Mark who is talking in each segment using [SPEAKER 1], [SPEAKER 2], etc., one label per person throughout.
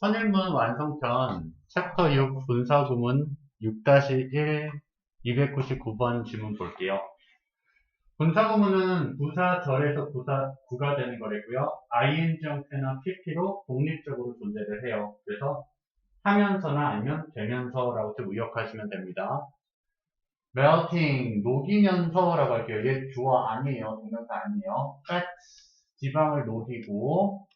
[SPEAKER 1] 선일문 완성편 챕터 6 분사구문 6-1 299번 지문 볼게요. 분사구문은 부사절에서 부사구가 되는 거래고요. ing 형태나 pp로 독립적으로 존재를 해요. 그래서 하면서나 아니면 되면서라고 좀 의역하시면 됩니다. melting, 녹이면서라고 할게요. 얘 주어 아니에요. 동명사 아니에요. fat, 지방을 녹이고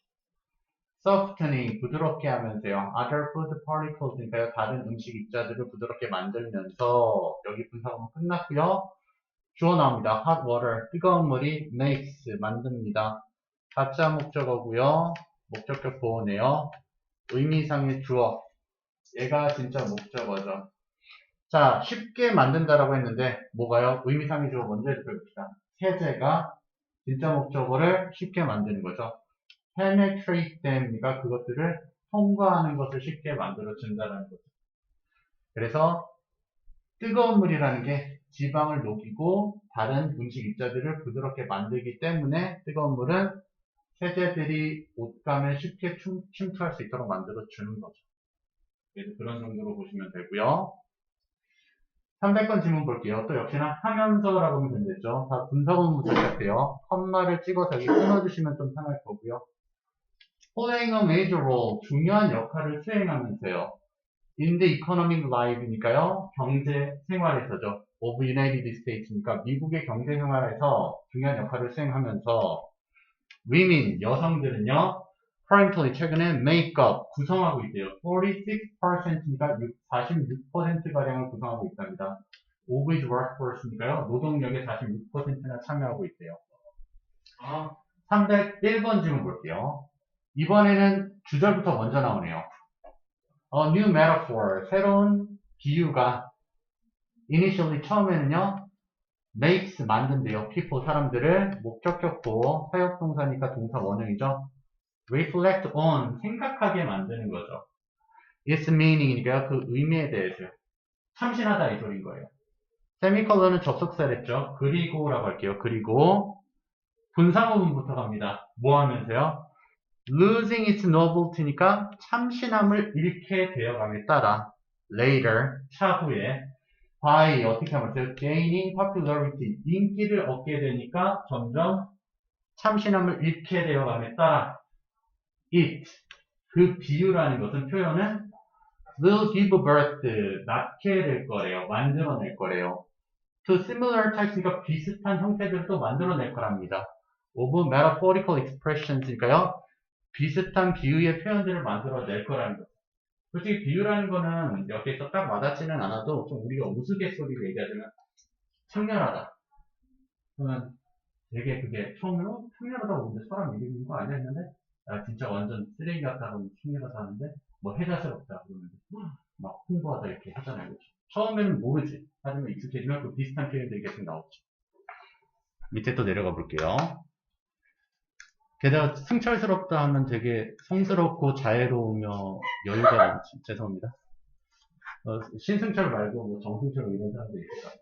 [SPEAKER 1] softening, 부드럽게 하면서요. other food particles니까요. 다른 음식 입자들을 부드럽게 만들면서 여기 분사구문 끝났고요. 주어 나옵니다. hot water, 뜨거운 물이 makes, 만듭니다. 가짜 목적어고요. 목적격 보호네요. 의미상의 주어, 얘가 진짜 목적어죠. 자, 쉽게 만든다라고 했는데 뭐가요? 의미상의 주어 먼저 해봅시다. 세제가 진짜 목적어를 쉽게 만드는 거죠. penetrate them이니까 그것들을 통과하는 것을 쉽게 만들어 준다는 거죠. 그래서 뜨거운 물이라는 게 지방을 녹이고 다른 음식 입자들을 부드럽게 만들기 때문에 뜨거운 물은 세제들이 옷감에 쉽게 침투할 수 있도록 만들어 주는 거죠. 그래서 그런 정도로 보시면 되고요. 300번 질문 볼게요. 또 역시나 하면서라고 하면 되겠죠. 다 분사구문부터 시작해요. 컴마를 찍어서 여기 끊어주시면 좀 편할 거고요. playing a major role, 중요한 역할을 수행하면서요. in the economic life니까요. 경제 생활에서죠. of United States니까 미국의 경제 생활에서 중요한 역할을 수행하면서 women, 여성들은요. currently 최근에 make up, 구성하고 있대요. 46%니까 46%가량을 구성하고 있답니다. of its workforce니까요. 노동력의 46%나 참여하고 있대요. 301번 질문 볼게요. 이번에는 주절부터 먼저 나오네요. A new metaphor, 새로운 비유가 initially 처음에는요, makes 만든대요. people, 사람들을 목적격 보호, 사역동사니까 동사 원형이죠. reflect on, 생각하게 만드는 거죠. its meaning이니까요, 그 의미에 대해서요. 참신하다 이 소리인 거예요. 세미컬론은 접속사랬죠. 그리고라고 할게요. 그리고 분사구문부터 갑니다. 뭐 하면서요? losing its novelty니까 참신함을 잃게 되어감에 따라 later, 차후에 by 어떻게 하면 돼요? gaining popularity, 인기를 얻게 되니까 점점 참신함을 잃게 되어감에 따라 it, 그 비유라는 것은 표현은 will give birth, 낳게 될 거래요. 만들어낼 거래요. to similar types니까 비슷한 형태들을 또 만들어낼 거랍니다. of metaphorical expressions니까요. 비슷한 비유의 표현들을 만들어낼 거라는 거죠. 솔직히 비유라는 거는 여기에서 딱 와닿지는 않아도 좀 우리가 우스갯소리로 얘기하자면 청렬하다. 그러면 되게 그게 처음으로 청렬하다고 보는데 사람 이기는 거 아니야 했는데 야 진짜 완전 쓰레기 같다 그러면 청렬하다 하는데 뭐 해자스럽다 그러면 막 홍보하다 이렇게 하잖아요. 그렇죠? 처음에는 모르지. 하지만 익숙해지면 그 비슷한 표현들이 계속 나오죠. 밑에 또 내려가 볼게요. 게다가 승철스럽다 하면 되게 성스럽고 자애로우며 여유가 많지. 죄송합니다. 신승철 말고 뭐 정승철 이런 사람도 있어요.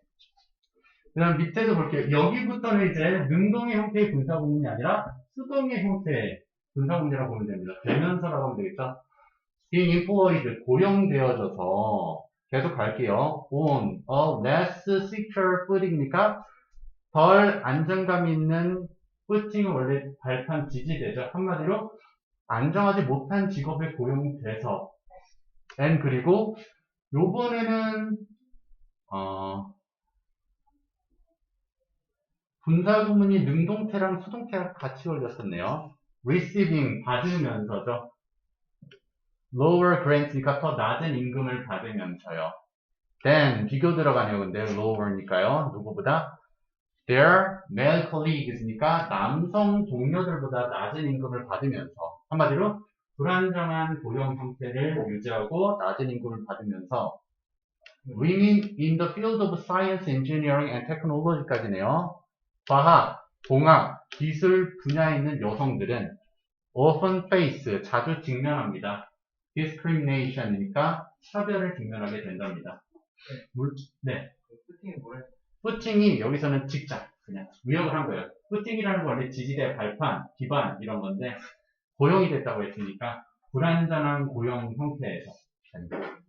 [SPEAKER 1] 그 다음 밑에도 볼게요. 여기부터는 이제 능동의 형태의 분사구문이 아니라 수동의 형태의 분사구문이라고 보면 됩니다. 되면서라고 하면 되겠죠. being employed, 고용되어져서 계속 갈게요. on a less secure footing이니까 덜 안정감 있는 footing은 원래 발판 지지되죠. 한마디로 안정하지 못한 직업에 고용돼서 and 그리고 요번에는 분사구문이 능동태랑 수동태랑 같이 걸렸었네요. receiving 받으면서죠. lower grant니까 더 낮은 임금을 받으면서요. then 비교 들어가네요. 근데 lower니까요. 누구보다 their male colleagues니까 남성 동료들보다 낮은 임금을 받으면서 한마디로 불안정한 고용 형태를 유지하고 낮은 임금을 받으면서 women in the field of science, engineering and technology까지네요. 과학, 공학, 기술 분야에 있는 여성들은 often face, 자주 직면합니다. discrimination이니까 차별을 직면하게 된답니다. 네. footing이 여기서는 직장, 그냥 위협을 한 거예요. footing이라는 건 원래 지지대 발판, 기반 이런 건데 고용이 됐다고 했으니까 불완전한 고용 형태에서 됩니다.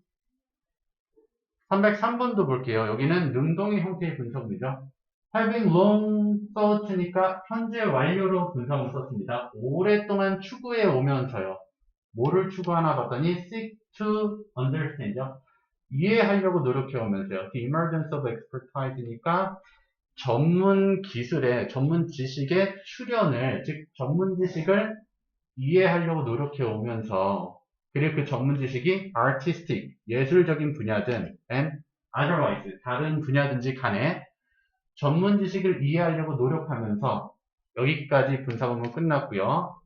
[SPEAKER 1] 303번도 볼게요. 여기는 능동의 형태의 분석이죠. having long thought니까 현재 완료로 분석을 썼습니다. 오랫동안 추구해 오면서요. 뭐를 추구하나 봤더니 seek to understand죠. 이해하려고 노력해 오면서요. The emergence of expertise니까 전문 기술의, 전문 지식의 출현을, 즉 전문 지식을 이해하려고 노력해 오면서 그리고 그 전문 지식이 artistic, 예술적인 분야든 and otherwise, 다른 분야든지 간에 전문 지식을 이해하려고 노력하면서 여기까지 분석은 끝났고요.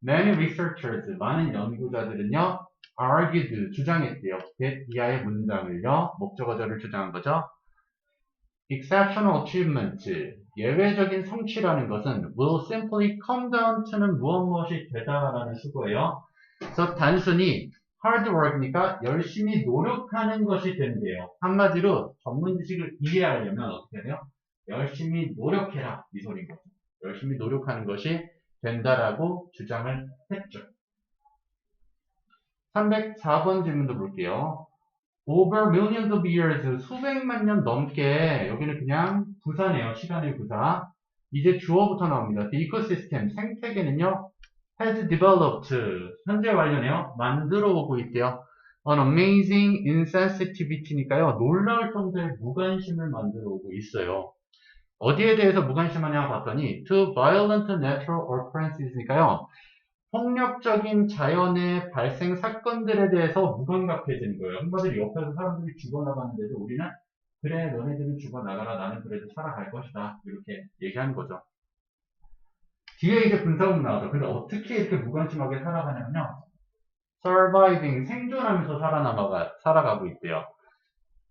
[SPEAKER 1] Many researchers, 많은 연구자들은요, argued, 주장했대요. that 이하의 문장을요, 목적어절을 주장한 거죠. Exceptional achievement, 예외적인 성취라는 것은 will simply come down to는 무엇이 되다라는 수고예요. 그래서 단순히 hard work니까 열심히 노력하는 것이 된대요. 한마디로 전문 지식을 이해하려면 어떻게 해야 돼요? 열심히 노력해라, 이 소리인 거죠. 열심히 노력하는 것이 된다라고 주장을 했죠. 304번 질문도 볼게요. Over millions of years, 수백만 년 넘게, 여기는 그냥 부사네요. 시간의 부사. 이제 주어부터 나옵니다. The ecosystem, 생태계는요, has developed, 현재 완료네요. 만들어 오고 있대요. An amazing insensitivity니까요, 놀라울 정도의 무관심을 만들어 오고 있어요. 어디에 대해서 무관심하냐 봤더니 to violent natural occurrences니까요. 폭력적인 자연의 발생 사건들에 대해서 무감각해지는 거예요. 한마디로 옆에서 사람들이 죽어나가는데도 우리는 그래 너네들은 죽어나가라 나는 그래도 살아갈 것이다 이렇게 얘기하는 거죠. 뒤에 이제 분석은 나와서 근데 어떻게 이렇게 무관심하게 살아가냐면요. surviving, 생존하면서 살아가고 있대요.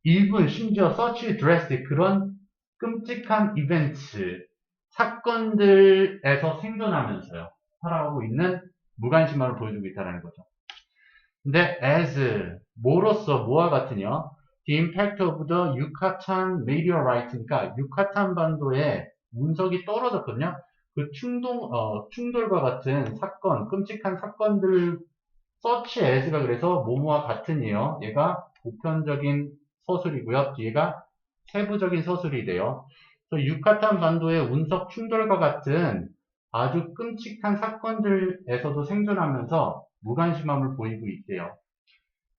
[SPEAKER 1] even 심지어 such drastic, 그런 끔찍한 이벤트, 사건들에서 생존하면서요. 살아가고 있는 무관심함을 보여주고 있다는 거죠. 근데 as, 뭐로서, 뭐와 같으냐? The impact of the Yucatan meteorite니까 유카탄 반도에 운석이 떨어졌거든요. 그 충돌과 같은 사건, 끔찍한 사건들, such as가 그래서 뭐뭐와 같으니요. 얘가 보편적인 서술이고요. 뒤에가 세부적인 서술이 돼요. 그래서 유카탄 반도의 운석 충돌과 같은 아주 끔찍한 사건들에서도 생존하면서 무관심함을 보이고 있대요.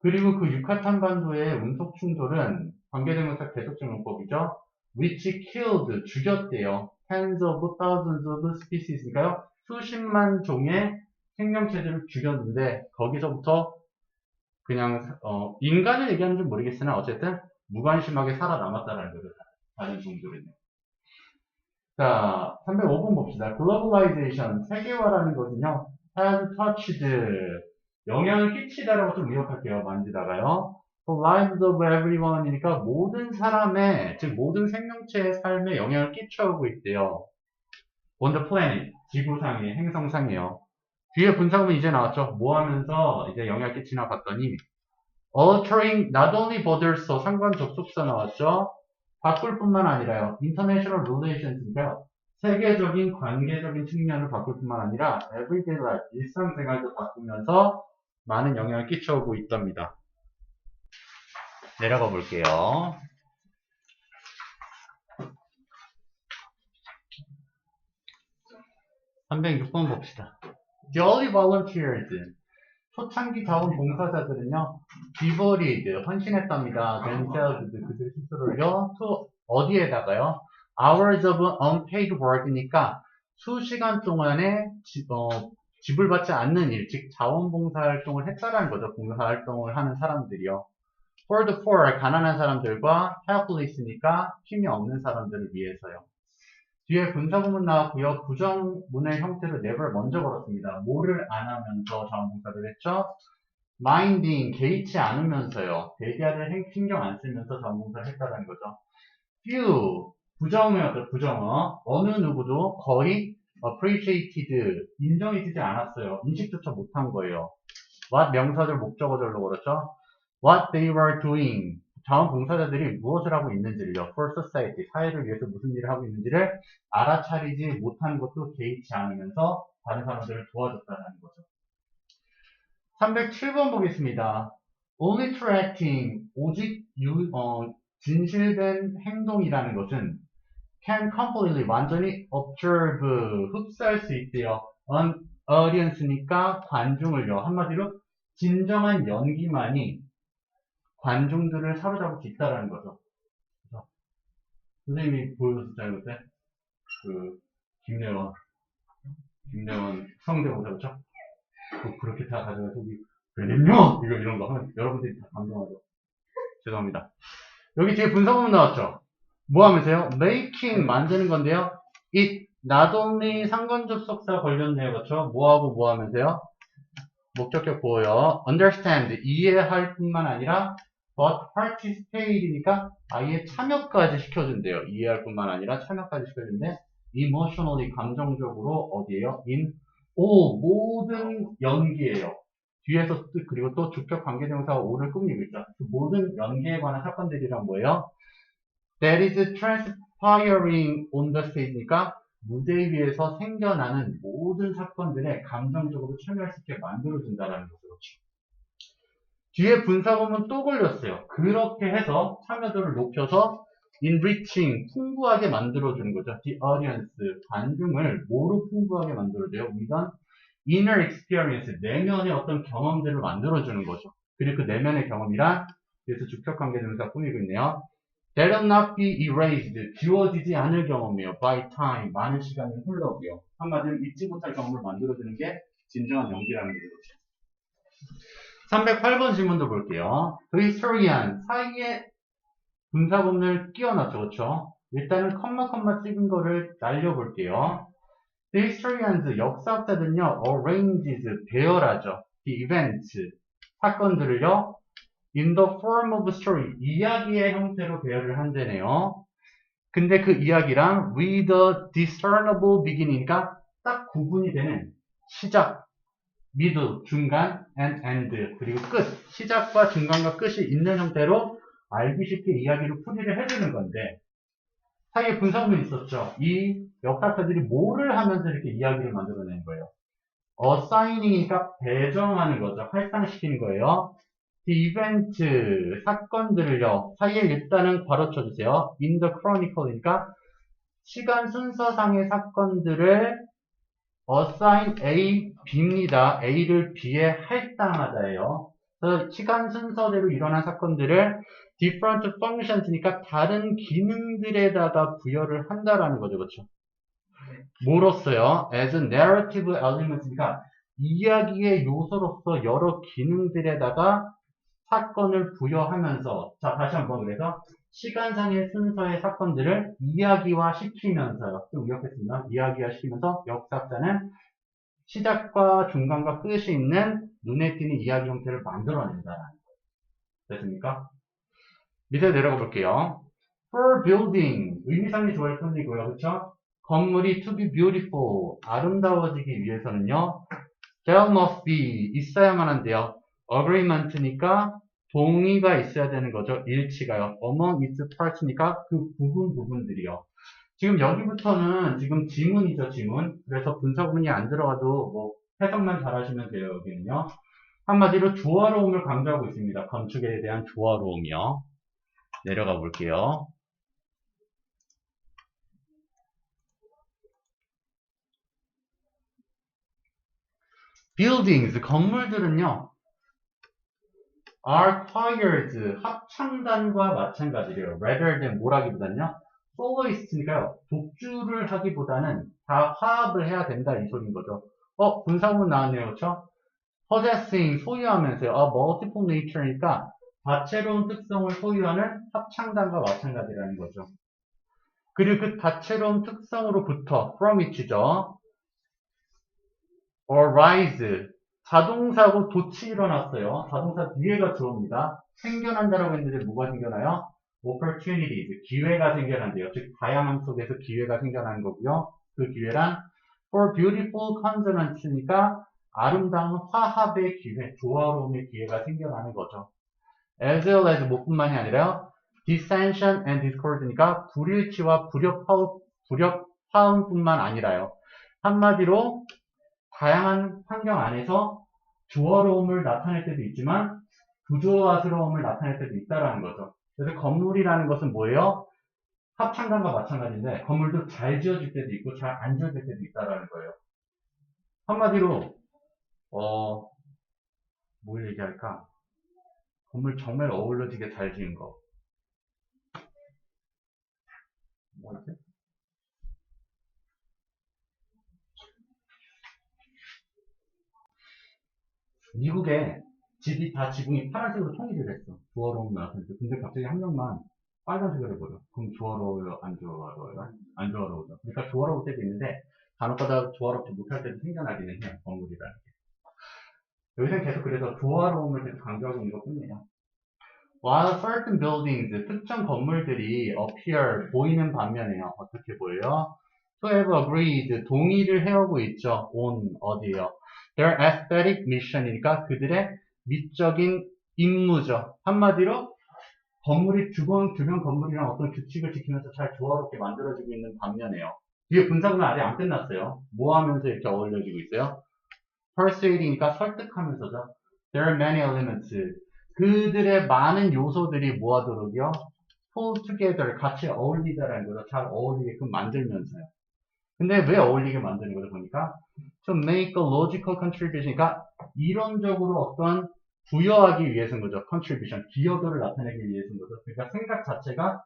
[SPEAKER 1] 그리고 그 유카탄 반도의 운석 충돌은 관계대명사 계속적 용법이죠. which killed, 죽였대요. tens of thousands of species니까요. 수십만 종의 생명체들을 죽였는데 거기서부터 그냥 인간을 얘기하는지 모르겠으나 어쨌든 무관심하게 살아남았다는 거죠. 다른 종들은요. 자, 305번 봅시다. Globalization, 세계화라는 것은요, has touched, 영향을 끼치다라고 좀 의역할게요. 만지다가요. The lives of everyone이니까 모든 사람의, 즉 모든 생명체의 삶에 영향을 끼쳐오고 있대요. On the planet, 지구상의, 행성상이요. 뒤에 분사구문 이제 나왔죠. 뭐 하면서 이제 영향을 끼치나 봤더니 altering not only borders, 상관 접속사 나왔죠. 바꿀 뿐만 아니라요. international relations니까요. 세계적인 관계적인 측면을 바꿀 뿐만 아니라 everyday life, 일상생활도 바꾸면서 많은 영향을 끼쳐오고 있답니다. 내려가 볼게요. (306번) 봅시다. The early volunteers, 초창기 자원봉사자들은요, devoted, 헌신했답니다. themselves, 그들 스스로요, to, 어디에다가요? hours of unpaid work니까 수시간 동안에 지불받지 않는 일, 즉 자원봉사 활동을 했다라는 거죠. 봉사 활동을 하는 사람들이요. for the poor, 가난한 사람들과 helpless니까 힘이 없는 사람들을 위해서요. 뒤에 분사구문 나왔고요. 부정문의 형태로 never 먼저 걸었습니다. 뭐를 안 하면서 자원봉사를 했죠? minding, 개의치 않으면서요. 대기하를 신경 안 쓰면서 자원봉사를 했다는 거죠. few, 부정어. 어느 누구도 거의 appreciated, 인정이 되지 않았어요. 인식조차 못한 거예요. what 명사절 목적어절로 걸었죠. what they were doing, 자원봉사자들이 무엇을 하고 있는지를요. for society, 사회를 위해서 무슨 일을 하고 있는지를 알아차리지 못하는 것도 개의치 않으면서 다른 사람들을 도와줬다는 거죠. 307번 보겠습니다. Only true acting, 오직 진실된 행동이라는 것은 can completely, 완전히 observe, 흡수할 수 있대요. on audience니까 관중을요. 한마디로 진정한 연기만이 관중들을 사로잡을 수 있다라는 거죠. 그래서 선생님이 보여줬잖아요, 그때. 그, 김래원 성대모사, 그쵸? 그렇게 다 가져가서, 왜냐면 이런 거 하면 여러분들이 다 감동하죠. 죄송합니다. 여기 뒤에 분사구문 나왔죠? 뭐 하면서요? making, 만드는 건데요. it, not only 상관접속사 걸렸네요. 그렇죠? 뭐하고 뭐 하면서요? 목적격 보호요. understand, 이해할 뿐만 아니라 but participate이니까 아예 참여까지 시켜준대요. 이해할 뿐만 아니라 참여까지 시켜준대. emotionally, 감정적으로 어디에요? in all, 모든 연기예요. 뒤에서 그리고 또 주격 관계대명사가 o를 꾸미고 있죠. 그 모든 연기에 관한 사건들이란 뭐예요? That is transpiring on the stage니까 무대 위에서 생겨나는 모든 사건들에 감정적으로 참여할 수 있게 만들어준다라는 거죠. 그렇죠? 뒤에 분사구문 또 걸렸어요. 그렇게 해서 참여도를 높여서 enriching, 풍부하게 만들어주는 거죠. The audience, 관중을 뭐로 풍부하게 만들어줘요? with an inner experience, 내면의 어떤 경험들을 만들어주는 거죠. 그리고 그 내면의 경험이란 그래서 주격관계대명사 꾸미고 있네요. That will not be erased, 지워지지 않을 경험이에요. by time, 많은 시간이 흘러고요. 한마디로 잊지 못할 경험을 만들어주는 게 진정한 연기라는 거죠. 308번 질문도 볼게요. The historian, 사이에 분사구문을 끼워놨죠. 그렇죠? 일단은 컴마 찍은 거를 날려볼게요. The historians, 역사학자들은요, arranges, 배열하죠. The events, 사건들을요, in the form of story, 이야기의 형태로 배열을 한다네요. 근데 그 이야기랑 with a discernible beginning이니까 딱 구분이 되는 시작, middle, 중간, and end, 그리고 끝, 시작과 중간과 끝이 있는 형태로 알기 쉽게 이야기를 풀이를 해주는 건데 사이에 분사구문이 있었죠. 이 역학자들이 뭐를 하면서 이렇게 이야기를 만들어낸 거예요. assigning이니까 배정하는 거죠. 할당시키는 거예요. The event, 사건들을요. 사이에 일단은 괄호 쳐주세요. in the chronicle이니까 시간 순서상의 사건들을 assign A, B입니다. A를 B에 할당하다예요. 그래서 시간 순서대로 일어난 사건들을 different functions니까 다른 기능들에다가 부여를 한다라는 거죠. 그렇죠? 뭐로써요? as a narrative elements니까 이야기의 요소로서 여러 기능들에다가 사건을 부여하면서 자 다시 한번 그래서 시간상의 순서의 사건들을 이야기화시키면서요. 좀 의역했습니다. 이야기화시키면서 역사학자는 시작과 중간과 끝이 있는 눈에 띄는 이야기 형태를 만들어낸다라는 거예요. 됐습니까? 밑에 내려가 볼게요. For building, 의미상이 좋을 뿐이고요. 그렇죠? 건물이 to be beautiful, 아름다워지기 위해서는요. There must be, 있어야만 한데요. Agreement니까 동의가 있어야 되는 거죠. 일치가요. Among its parts니까 그 부분들이요. 지금 여기부터는 지금 지문이죠, 지문. 그래서 분사구문이 안 들어가도 뭐 해석만 잘하시면 돼요, 여기는요. 한마디로 조화로움을 강조하고 있습니다. 건축에 대한 조화로움이요. 내려가 볼게요. buildings, 건물들은요. are choirs, 합창단과 마찬가지래요. rather than 뭐라기보다는요. soloist니까요. 독주를 하기보다는 다 화합을 해야 된다 이 소리인 거죠. 분사구문 나왔네요. 그렇죠? possessing, 소유하면서요. multiple nature니까 다채로운 특성을 소유하는 합창단과 마찬가지라는 거죠. 그리고 그 다채로운 특성으로부터 from which죠. arise, 자동사고 돛이 일어났어요. 자동사 뒤에가 주어입니다. 생겨난다라고 했는데 뭐가 생겨나요? opportunities, 기회가 생겨난대요. 즉 다양함 속에서 기회가 생겨나는 거고요. 그 기회란 for beautiful consonants니까 아름다운 화합의 기회, 조화로움의 기회가 생겨나는 거죠. as well as 뭐뿐만이 아니라요. dissension and discord니까 불일치와 불협화음뿐만 아니라요. 한마디로 다양한 환경 안에서 조화로움을 나타낼 때도 있지만 부조화스러움을 나타낼 때도 있다라는 거죠. 그래서 건물이라는 것은 뭐예요? 합창단과 마찬가지인데 건물도 잘 지어질 때도 있고 잘 안 지어질 때도 있다라는 거예요. 한마디로 뭘 얘기할까? 건물 정말 어우러지게 잘 지은 거. 뭐지? 미국에 집이 다 지붕이 파란색으로 통일이 됐어. 조화로운 나라에서. 근데 갑자기 한 명만 빨간색을 해버려. 그럼 조화로워요? 안 조화로워요? 안 조화로워요. 그러니까 조화로울 때도 있는데 간혹가다 조화롭지 못할 때도 생겨나기는 해요. 건물이라는 게. 여기서는 계속 그래서 조화로움을 계속 강조하고 있는 것 뿐이에요. While certain buildings, 특정 건물들이 appear, 보이는 반면에요. 어떻게 보여요? To have agreed, 동의를 해오고 있죠. on, 어디에요? Their aesthetic mission이니까 그들의 미적인 임무죠. 한마디로 건물이 주변 건물이랑 어떤 규칙을 지키면서 잘 조화롭게 만들어지고 있는 반면에요. 뒤에 분석은 아직 안 끝났어요. 뭐 하면서 이렇게 어울려지고 있어요? persuade이니까 설득하면서죠. There are many elements. 그들의 많은 요소들이 모아도록요. pull together, 같이 어울리다라는 거죠. 잘 어울리게끔 만들면서요. 근데 왜 어울리게 만드는 거죠? 보니까 to make a logical contribution. 그러니까 이론적으로 어떤 부여하기 위해서인 거죠. contribution, 기여도를 나타내기 위해서인 거죠. 그러니까 생각 자체가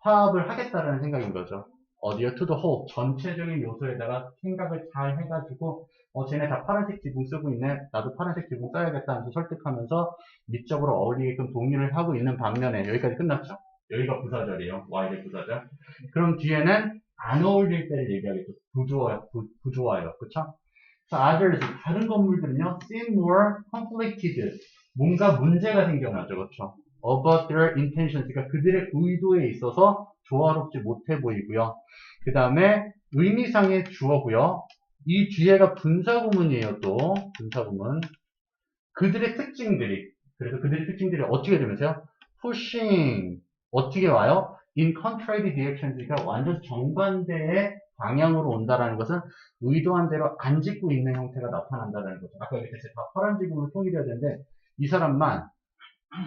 [SPEAKER 1] 화합을 하겠다라는 생각인 거죠. 어디요? to the whole, 전체적인 요소에다가 생각을 잘 해가지고 쟤네 다 파란색 지붕 쓰고 있네. 나도 파란색 지붕 써야겠다 하면서 설득하면서 미적으로 어울리게끔 동의를 하고 있는 반면에 여기까지 끝났죠. 여기가 부사절이에요. Y의 부사절. 그럼 뒤에는 안 어울릴 때를 얘기하겠죠. 부조화요. 그쵸? others, 다른 건물들은요, seem more conflicted. 뭔가 문제가 생겨나죠. 그쵸? about their intentions. 그러니까 그들의 의도에 있어서 조화롭지 못해 보이고요. 그 다음에 의미상의 주어고요. 이 뒤에가 분사구문이에요. 또 분사구문. 그들의 특징들이, 그래서 그들의 특징들이 어떻게 되면서요? pushing, 어떻게 와요? in contrary directions, 그러니까 완전 정반대의 방향으로 온다라는 것은 의도한 대로 안 짓고 있는 형태가 나타난다는 거죠. 아까 얘기했듯이 다 파란 지붕으로 통일해야 되는데 이 사람만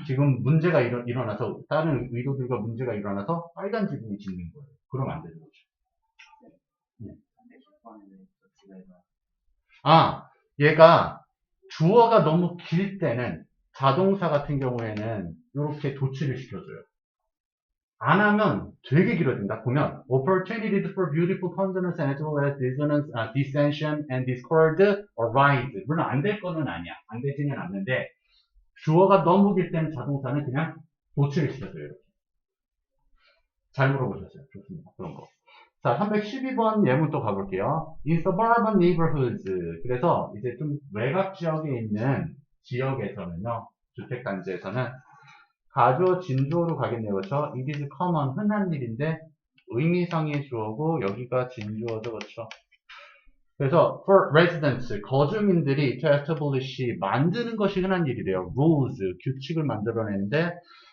[SPEAKER 1] 지금 문제가 일어나서 다른 의도들과 문제가 일어나서 빨간 지붕을 짓는 거예요. 그러면 안 되는 거죠. 네. 얘가 주어가 너무 길 때는 자동사 같은 경우에는 이렇게 도치를 시켜줘요. 안 하면 되게 길어진다. 보면 opportunities for beautiful consonants as well as dissonance, dissension and discord arise. 물론 안 될 거는 아니야. 안 되지는 않는데 주어가 너무 길 때는 자동사는 그냥 도치를 시켜줘요. 이렇게. 잘 물어보셨어요. 좋습니다. 그런 거. 자, 312번 예문 또 가볼게요. In suburban neighborhoods. 그래서 이제 좀 외곽 지역에 있는 지역에서는요, 주택단지에서는 가주어 진주어로 가겠네요. 그렇죠? It is common, 흔한 일인데 의미상의 주어고 여기가 진주어죠. 그렇죠? 그래서 for residents, 거주민들이 to establish, 만드는 것이 흔한 일이래요. rules, 규칙을 만들어내는데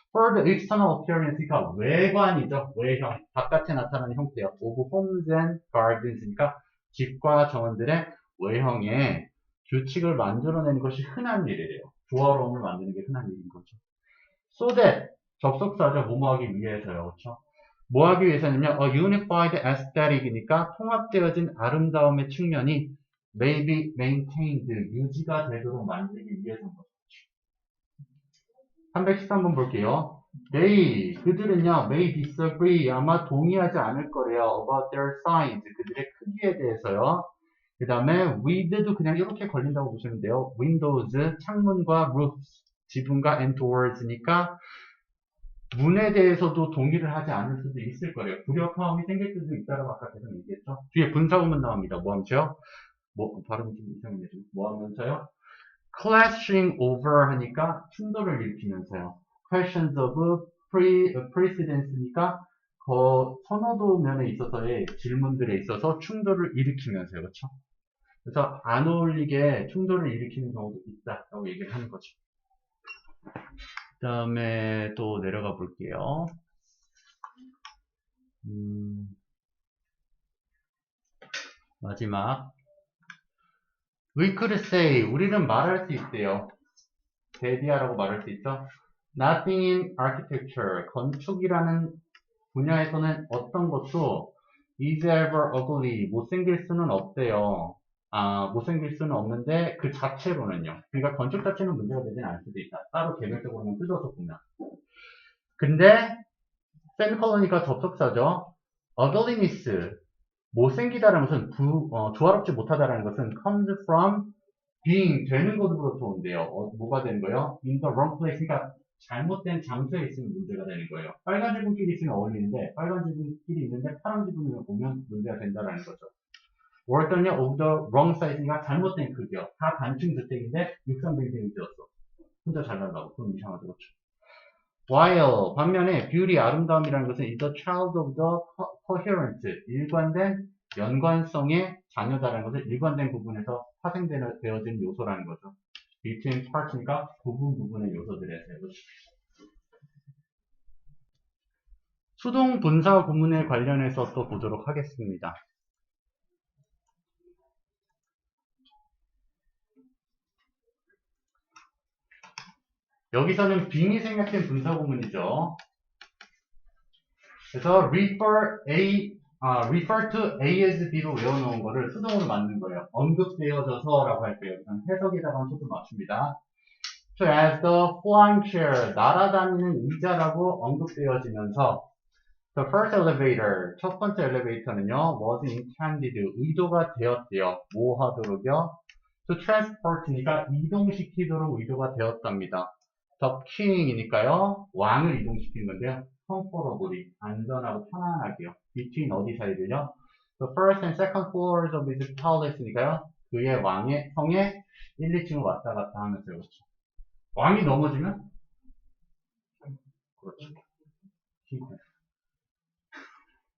[SPEAKER 1] for the external appearance, 그러니까 외관이죠. 외형, 바깥에 나타나는 형태요. of homes and gardens니까 집과 정원들의 외형에 규칙을 만들어내는 것이 흔한 일이래요. 조화로움을 만드는 게 흔한 일인 거죠. so that, 접속사죠. 뭐뭐하기 위해서요. 그렇죠? 뭐 하기 위해서는요, unified aesthetic이니까 통합되어진 아름다움의 측면이 may be maintained, 유지가 되도록 만들기 위해서인 거죠. 313번 볼게요. They, 그들은요, may disagree, 아마 동의하지 않을 거래요. about their size, 그들의 크기에 대해서요. 그 다음에 with도 그냥 이렇게 걸린다고 보시면 돼요. windows, 창문과 roofs, 지붕과 and doors니까 문에 대해서도 동의를 하지 않을 수도 있을 거예요. 불협화음이 생길 수도 있다라고 아까 계속 얘기했죠. 뒤에 분사구문 나옵니다. 뭐 하면서요? 발음이 좀 이상해요. 뭐 하면서요? clashing over 하니까 충돌을 일으키면서요. questions of precedence니까 선호도 면에 있어서의 질문들에 있어서 충돌을 일으키면서요. 그렇죠? 그래서 안 어울리게 충돌을 일으키는 경우도 있다라고 얘기를 하는 거죠. 그 다음에 또 내려가 볼게요. 마지막 We could say, 우리는 말할 수 있대요. 데디아라고 말할 수 있죠. Nothing in architecture, 건축이라는 분야에서는 어떤 것도 is ever ugly, 못생길 수는 없대요. 못생길 수는 없는데 그 자체로는요. 그러니까 건축 자체는 문제가 되진 않을 수도 있다. 따로 개별적으로는 뜯어서 보면. 근데 세미콜론이가 접속사죠. ugliness, 못생기다라는 것은 조화롭지 못하다라는 것은 comes from being, 되는 것으로부터 온대요. 뭐가 되는 거예요? in the wrong place, 그러니까 잘못된 장소에 있으면 문제가 되는 거예요. 빨간 지붕끼리 있으면 어울리는데 빨간 지붕끼리 있는데 파란 지붕을 보면 문제가 된다라는 거죠. or of the wrong size가 잘못된 크기요. 다 단층 주택인데 63빌딩이 되었어. 혼자 잘 난다고. 그럼 이상하죠. 그렇죠? while 반면에 beauty, 아름다움이라는 것은 is the child of the coherent, 일관된 연관성의 자녀다라는 것을 일관된 부분에서 파생되어진 요소라는 거죠. between parts니까 부분의 요소들에서. 수동 분사 구문에 관련해서 또 보도록 하겠습니다. 여기서는 빙이 생략된 분사 구문이죠. 그래서 refer to A as B로 외워놓은 거를 수동으로 만든 거예요. 언급되어져서라고 할게요. 그냥 해석에다가 소도 맞춥니다. So as the flying chair, 날아다니는 의자라고 언급되어지면서 the first elevator, 첫 번째 엘리베이터는요, was intended, 의도가 되었대요. 뭐 하도록요? To transport니까 이동시키도록 의도가 되었답니다. The king이니까요, 왕을 이동시키는 건데요. comfortably, 안전하고 편안하게요. between 어디 사이를요? The first and second floors of his palace니까요. 그의 왕의 성에 1, 2층을 왔다 갔다 하면서 그렇죠. 왕이 넘어지면? 그렇죠.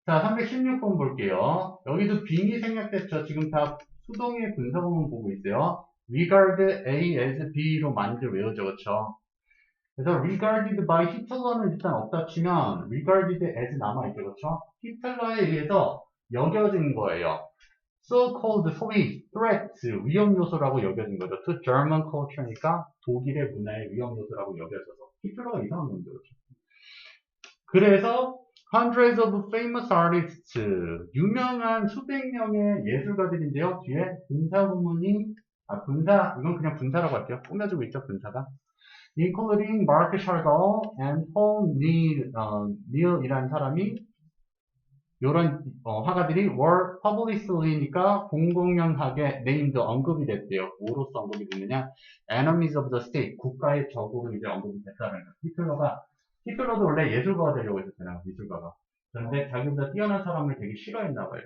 [SPEAKER 1] 자, 316번 볼게요. 여기도 빙이 생략됐죠. 지금 다 수동의 분사구문 보고 있어요. regard A as B로 많이들 외우죠. 그렇죠? 그래서 regarded by 히틀러는 일단 없다 치면 regarded as 남아있죠. 그렇죠? 히틀러에 의해서 여겨진 거예요. so-called 소위 threat, 위험 요소라고 여겨진 거죠. to German culture니까 독일의 문화의 위험 요소라고 여겨져서 히틀러가 이상한 건데 그렇죠? 그래서 hundreds of famous artists, 유명한 수백 명의 예술가들인데요. 뒤에 분사구문이 이건 그냥 분사라고 할게요. 꾸며주고 있죠, 분사가. including Mark Chagall and Paul Neal이라는 사람이 이런 화가들이 were publicly니까 공공연하게 named, 언급이 됐대요. 뭐로서 언급이 됐느냐? enemies of the state, 국가의 적으로 이제 언급이 됐다는 거예요. 히틀러도 원래 예술가가 되려고 했었잖아요. 미술가가. 그런데 자기보다 뛰어난 사람을 되게 싫어했나 봐요.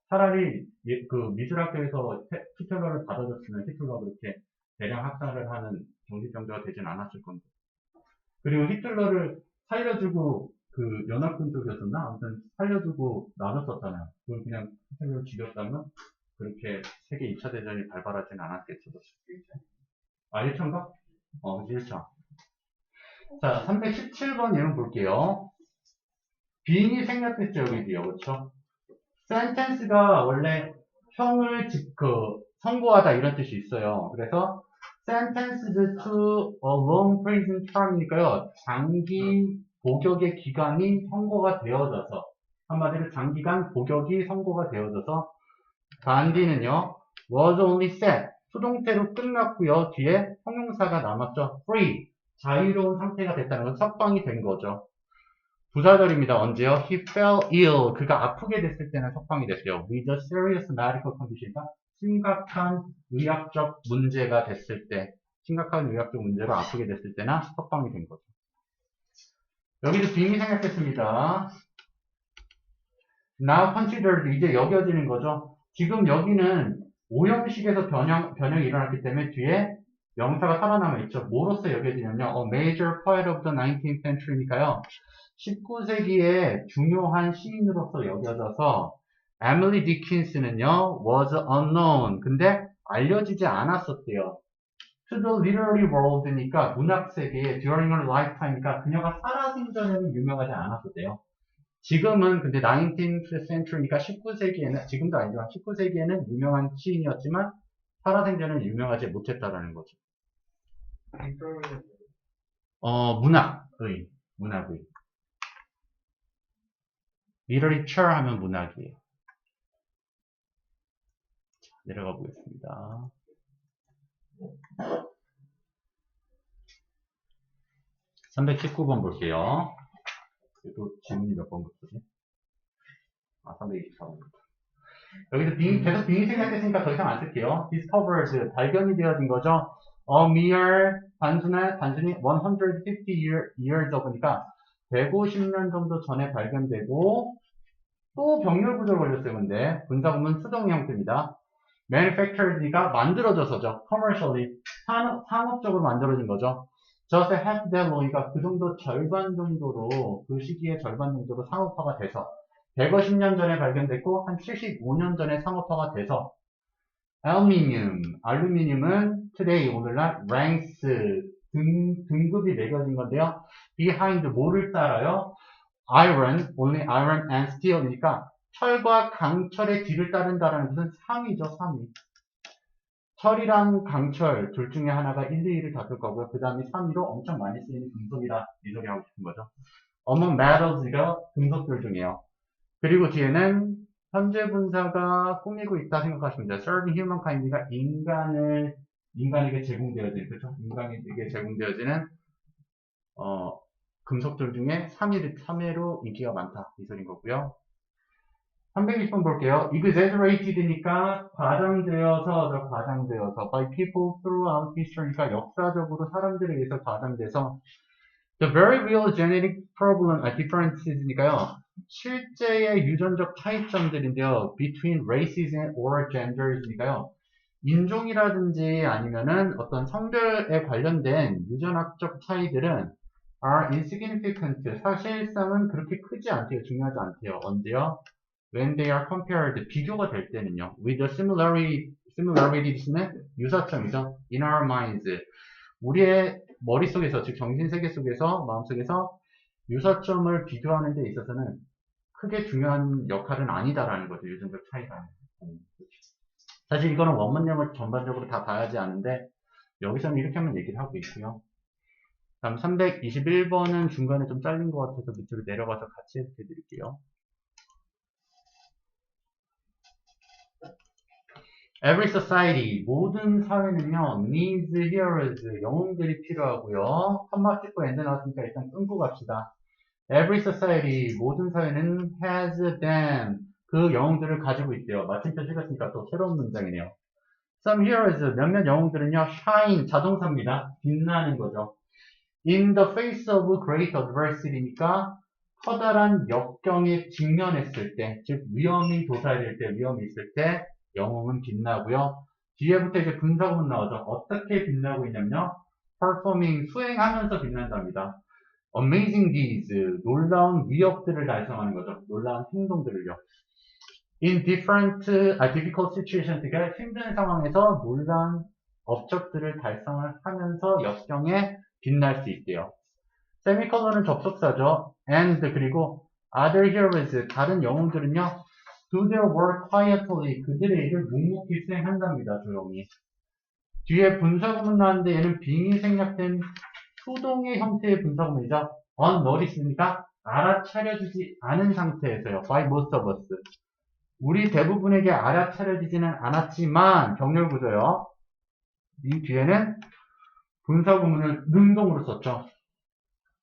[SPEAKER 1] 차라리 그 미술학교에서 히틀러를 받아줬으면 히틀러가 그렇게 대량 학살을 하는 정신병자가 되진 않았을 건데. 그리고 히틀러를 살려주고 그 연합군 쪽이었었나? 아무튼 살려주고 놔줬었잖아요. 그걸 그냥 히틀러를 죽였다면 그렇게 세계 2차 대전이 발발하진 않았겠죠. 1차인가? 1차. 자, 317번 예문 볼게요. 빙이 생략됐죠, 여기도요. 그렇죠? sentence가 원래 형을 선고하다 이런 뜻이 있어요. 그래서 sentenced to a long prison term이니까요. 장기 복역의 기간이 선고가 되어져서, 한마디로 장기간 복역이 선고가 되어져서, 반디는요, was only set, 수동태로 끝났고요. 뒤에 형용사가 남았죠. free, 자유로운 상태가 됐다는 건 석방이 된 거죠. 부사절입니다. 언제요? He fell ill. 그가 아프게 됐을 때는 석방이 됐어요. With a serious medical condition가 심각한 의학적 문제가 됐을 때, 심각한 의학적 문제로 아프게 됐을 때나 석방이 된 거죠. 여기도 빙이 생략됐습니다. Now considered, 이제 여겨지는 거죠. 지금 여기는 오형식에서 변형이 일어났기 때문에 뒤에 명사가 살아남아 있죠. 뭐로서 여겨지냐면요. A major poet of the 19th century니까요. 19세기의 중요한 시인으로서 여겨져서 에밀리 디킨스는요. was unknown. 근데 알려지지 않았었대요. To the literary world니까 문학세계에 during her lifetime니까 그녀가 살아생 전에는 유명하지 않았었대요. 지금은 근데 19th century니까 19세기에는 지금도 아니지만 19세기에는 유명한 시인이었지만 살아생전은 유명하지 못했다라는 거죠.
[SPEAKER 2] historian.
[SPEAKER 1] 문학의. literature 하면 문학이에요. 자, 내려가 보겠습니다. 319번 볼게요. 또 질문이 몇 번 붙지? 324번부터. 여기서 계속 빙의 생략했으니까 더 이상 안 쓸게요. discovered, 발견이 되어진 거죠. A mere, 단순히 150 years ago니까 150년 정도 전에 발견되고, 또 병렬 구조로 걸렸어요. 근데 분사구문 수동 형태입니다. manufactured가 만들어져서죠. commercially, 상업적으로 만들어진 거죠. just half that long이가 그 정도 절반 정도로, 그 시기의 절반 정도로 상업화가 돼서 150년 전에 발견됐고 한 75년 전에 상업화가 돼서 알루미늄은 today 오늘날 ranks 등급이 매겨진 건데요. behind 뭐를 따라요? only iron and steel이니까 철과 강철의 뒤를 따른다는 것은 3위죠, 3위. 철이랑 강철 둘 중에 하나가 1, 2위를 다툴 거고요. 그 다음에 3위로 엄청 많이 쓰이는 금속이다. 이 소리 하고 싶은 거죠. among metals가 금속들 중에요. 그리고 뒤에는 현재 분사가 꾸미고 있다 생각하시면 돼요. serving humankind가 인간에게 제공되어지는, 그렇죠? 인간에게 제공되어지는, 금속들 중에 3회로 인기가 많다. 이 소리인 거고요. 320번 볼게요. exaggerated니까 과장되어서 by people throughout history니까 역사적으로 사람들에 의해서 과장돼서 the very real genetic problem differences니까요. 실제의 유전적 차이점들인데요. between races or genders니까요. 인종이라든지 아니면은 어떤 성별에 관련된 유전학적 차이들은 are insignificant. 사실상은 그렇게 크지 않대요. 중요하지 않대요. 언제요? When they are compared, 비교가 될 때는요. With the similarities,는 유사점이죠. In our minds, 우리의 머릿속에서, 즉 정신세계 속에서, 마음속에서 유사점을 비교하는 데 있어서는 크게 중요한 역할은 아니다라는 거죠. 유전적 차이가. 사실 이거는 원문형을 전반적으로 다 봐야지 아는데 여기서는 이렇게 한번 얘기를 하고 있고요. 다음 321번은 중간에 좀 잘린 것 같아서 밑으로 내려가서 같이 해석해 드릴게요. Every society, 모든 사회는요, needs heroes, 영웅들이 필요하고요. 컴마 찍고 엔드 나왔으니까 일단 끊고 갑시다. Every society, 모든 사회는 has them, 그 영웅들을 가지고 있대요. 마침표 찍었으니까 또 새로운 문장이네요. Some heroes, 몇몇 영웅들은요, shine, 자동사입니다. 빛나는 거죠. In the face of great adversity니까 커다란 역경에 직면했을 때, 즉 위험이 도사릴 때, 위험이 있을 때 영웅은 빛나고요. 뒤에부터 이제 분사구문 나오죠. 어떻게 빛나고 있냐면요. performing, 수행하면서 빛난답니다. amazing deeds, 놀라운 위협들을 달성하는 거죠. 놀라운 행동들을요. in difficult situations, 그러니까 힘든 상황에서 놀라운 업적들을 달성을 하면서 역경에 빛날 수 있대요. 세미컬론은 접속사죠. and 그리고 other heroes, 다른 영웅들은요. do their work quietly, 그들의 일을 묵묵히 수행한답니다. 조용히. 뒤에 분사구문 나왔는데 얘는 빙의 생략된 수동의 형태의 분사구문이죠. unnoticed니까 알아차려지지 않은 상태에서요. by most of us. 우리 대부분에게 알아차려지지는 않았지만 병렬 구조요. 이 뒤에는 분사구문을 능동으로 썼죠.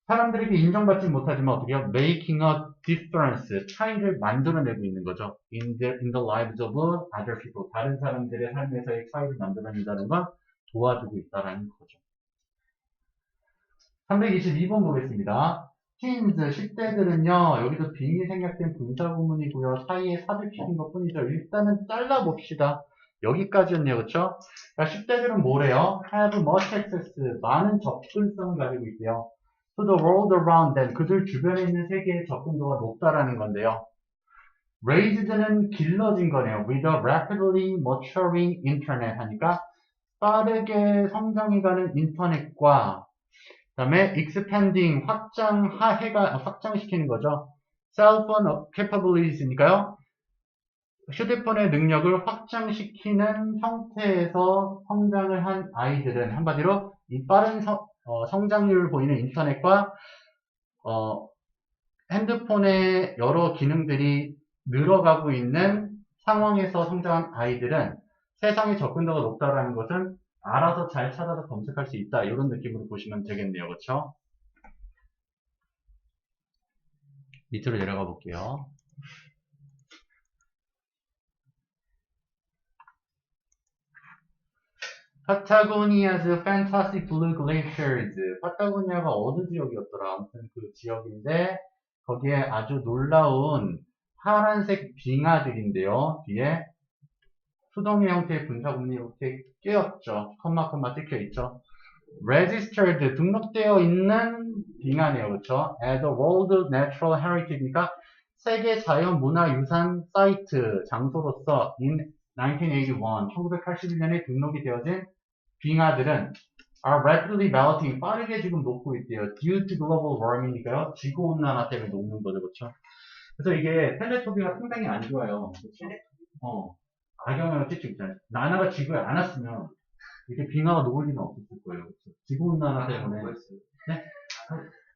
[SPEAKER 1] 사람들에게 인정받지 못하지만 어떻게 해요? making a difference, 차이를 만들어내고 있는 거죠. in the lives of other people, 다른 사람들의 삶에서의 차이를 만들어낸다는 건 도와주고 있다는 거죠. 322번 보겠습니다. teens, 10대들은요, 여기도 빙이 생략된 분사구문이고요. 사이에 삽입시킨 것 뿐이죠. 일단은 잘라봅시다. 여기까지였네요. 그쵸? 그러니까 10대들은 뭐래요? have much access, 많은 접근성을 가지고 있대요. to the world around them, 그들 주변에 있는 세계의 접근도가 높다라는 건데요. raised는 길러진 거네요. with a rapidly maturing internet 하니까 빠르게 성장해가는 인터넷과 그 다음에 expanding, 확장시키는 거죠. cell phone capabilities니까요. 휴대폰의 능력을 확장시키는 형태에서 성장을 한 아이들은 한마디로 이 빠른 성장률을 보이는 인터넷과 핸드폰의 여러 기능들이 늘어가고 있는 상황에서 성장한 아이들은 세상의 접근도가 높다라는 것은 알아서 잘 찾아서 검색할 수 있다. 이런 느낌으로 보시면 되겠네요. 그렇죠? 밑으로 내려가 볼게요. 파타고니아's fantastic blue glaciers. 파타고니아가 어느 지역이었더라? 아무튼 그 지역인데 거기에 아주 놀라운 파란색 빙하들인데요. 뒤에 수동의 형태의 분사구문이 이렇게 끼었죠. 컴마 찍혀 있죠. registered 등록되어 있는 빙하네요. 그렇죠? as a World Natural Heritage니까 세계 자연문화유산 사이트 장소로서 in 1981, 1981년에 등록이 되어진 빙하들은 are rapidly melting, 빠르게 지금 녹고 있대요. due to global warming이니까요. 지구온난화 때문에 녹는 거죠. 그렇죠? 그래서 이게 텔레토비가 상당히 안 좋아요. 그렇죠? 악영향을 끼치고 있잖아요. 나나가 지구에 안 왔으면 이렇게 빙하가 녹을 리는 없었을 거예요. 그렇죠? 지구온난화 때문에. 네?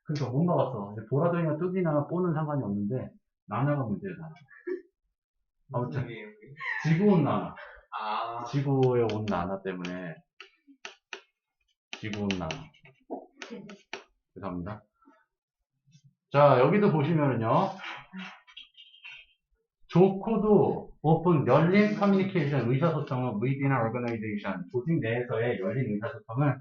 [SPEAKER 1] 그러니까 못 막았어. 보라더니나 뚝이나 뽀는 상관이 없는데 나나가 문제야. 나나. 아무튼 지구온난화. 지구의 온난화 때문에 지구온난화. 죄송합니다. 자, 여기도 보시면은요. 조코도 오픈 열린 커뮤니케이션 의사소통은 within an organization 조직 내에서의 열린 의사소통은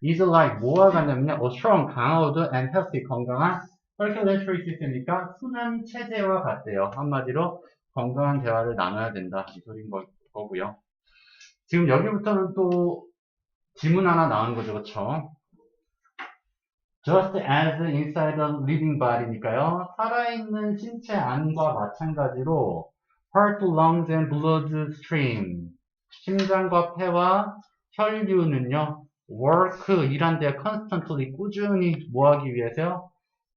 [SPEAKER 1] is like 뭐와 같냐면요. a strong 강화도 and healthy 건강한 circulatory system이니까 순환 체제와 같대요. 한마디로 건강한 대화를 나눠야 된다 이 소리인 거고요. 지금 여기부터는 또 지문 하나 나오는 거죠. 그렇죠? Just as inside a living body니까요. 살아있는 신체 안과 마찬가지로 heart, lungs, and blood stream 심장과 폐와 혈류는요. work, 일한대요. constantly, 꾸준히 뭐하기 위해서요?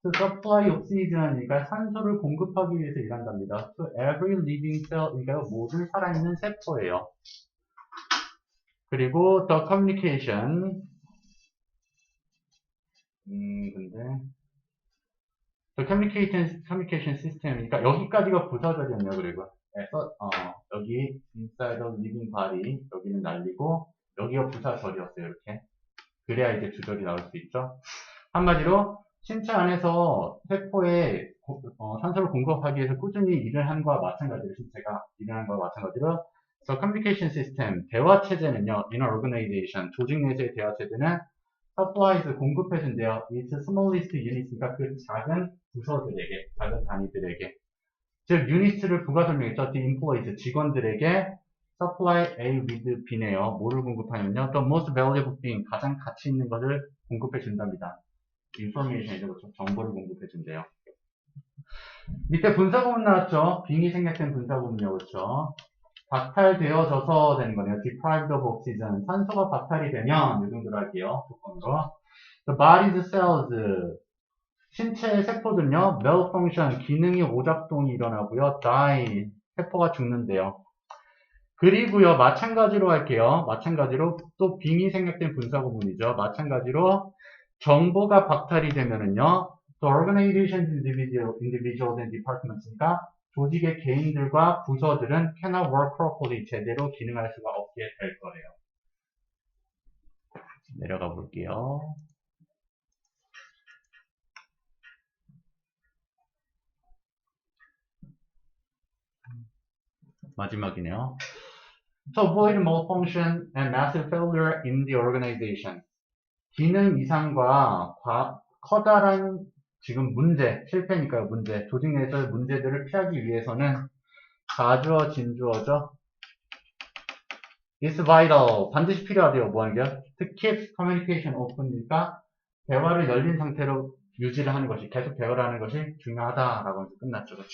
[SPEAKER 1] to supply oxygen, 그러니까 산소를 공급하기 위해서 일한답니다. to every living cell, 그러니까 모든 살아있는 세포예요. 그리고 the communication 근데 the communication system이니까 여기까지가 부사절이었네요. 그리고 그래서 여기 inside the living body 여기는 날리고 여기가 부사절이었어요. 이렇게 그래야 이제 주절이 나올 수 있죠. 한마디로 신체 안에서 세포에 산소를 공급하기 위해서 꾸준히 일을 한 거와 마찬가지로 신체가 일을 한 거와 마찬가지로 the communication system 대화 체제는요. in an organization 조직 내에서의 대화 체제는 supplies 공급해준대요. its smallest units니까 그 작은 부서들에게, 작은 단위들에게. 즉, units를 부가 설명했죠. the employees, 직원들에게 supply A with B네요. 뭐를 공급하냐면요. the most valuable thing, 가장 가치 있는 것을 공급해준답니다. information이죠. 그렇죠? 정보를 공급해준대요. 밑에 분사구문 나왔죠. 빙이 생략된 분사구문이요. 그렇죠? 박탈되어져서 되는 거네요. deprived of oxygen. 산소가 박탈이 되면 이 정도로 할게요. 조건으로. The body's cells. 신체의 세포들은요. malfunction. 기능이 오작동이 일어나고요. die. 세포가 죽는데요. 그리고요. 마찬가지로 할게요. 마찬가지로 또 빙이 생략된 분사구문이죠. 마찬가지로 정보가 박탈이 되면은요. The organization's individuals and departments니까 조직의 개인들과 부서들은 cannot work properly 제대로 기능할 수가 없게 될 거래요. 내려가 볼게요. 마지막이네요. To avoid malfunction and massive failure in the organization. 기능 이상과 커다란 지금 문제, 실패니까요, 문제. 조직 내에서의 문제들을 피하기 위해서는 가주어, 진주어죠. It's vital. 반드시 필요하대요. 뭐 하는 게요? To keep communication open이니까 대화를 열린 상태로 유지를 하는 것이, 계속 대화를 하는 것이 중요하다라고 해서 끝났죠. 그렇죠?